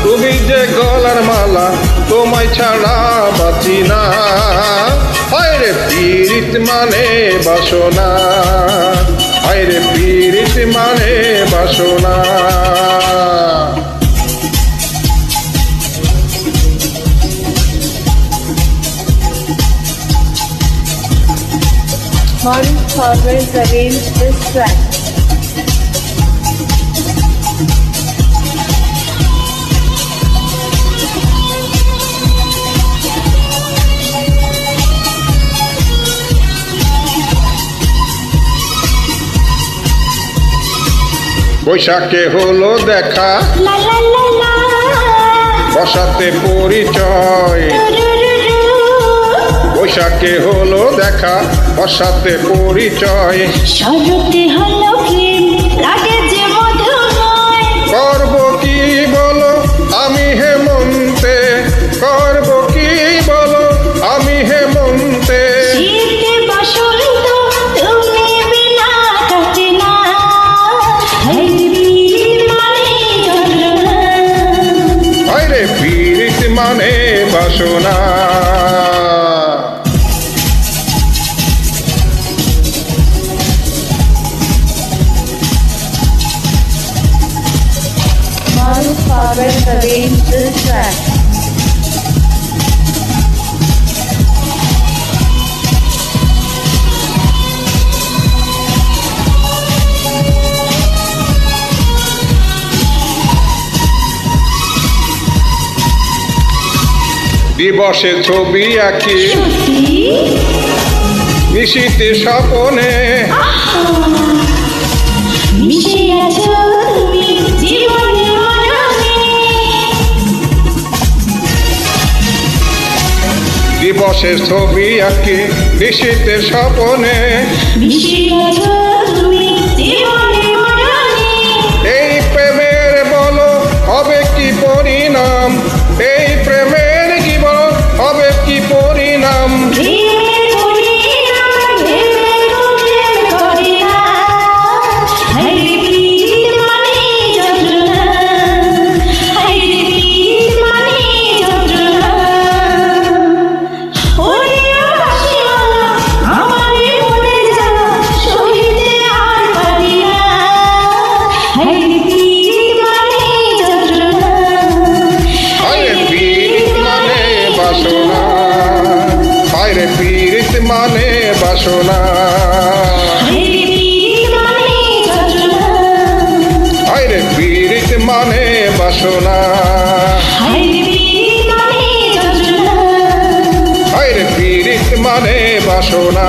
তুমি যে গলার মালা, তোমায় ছাড়া বাঁচি না। হায়রে পীড়িত মানে বাসনা, হায়রে পীড়িত মানে বাসনা। Maroon Forwards arranged this track. বৈশাখে হলো দেখা, বসাতে পরিচয়। বৈশাখে হলো দেখা, বসাতে পরিচয়। শরতে হলো প্রেম, লাগে যে মধুময়। করব কি বলো আমি হেমন্তে, করব কি বলো আমি হেমন্তে। শীতে বসন্ত তুমি বিনা কাটে না, হায়রে পীড়িত মানে বাসনা। Maroon Forwards arranged this track. দিবসে ছবি আঁকি, নিশীতে স্বপনে। মিশে আছো তুমি জীবনে মরণে। দিবসে ছবি আঁকি, নিশীতে স্বপনে। মিশে আছো তুমি জীবনে মরণে। এই প্রেমের বলো হবে কি পরিণাম, এই প্রেমের কি বলো হবে কি পরিণাম। প্রেমের পরিণাম ভেবে প্রেম করে না, হায়রে পীড়িত মানে যন্ত্রণা, হায়রে পীড়িত মানে যন্ত্রণা। ওরে বাঁশিওয়ালা, আমার মনের জ্বালা সহিতে আর পারি না, হায়রে পীড়িত মানে যন্ত্রণা, হায়রে পীড়িত মানে বাসনা, হায়রে পীড়িত মানে বাসনা। হায়রে পীড়িত মানে যন্ত্রণা, হায়রে পীড়িত মানে বাসনা, হায়রে পীড়িত মানে যন্ত্রণা, হায়রে পীড়িত মানে বাসনা।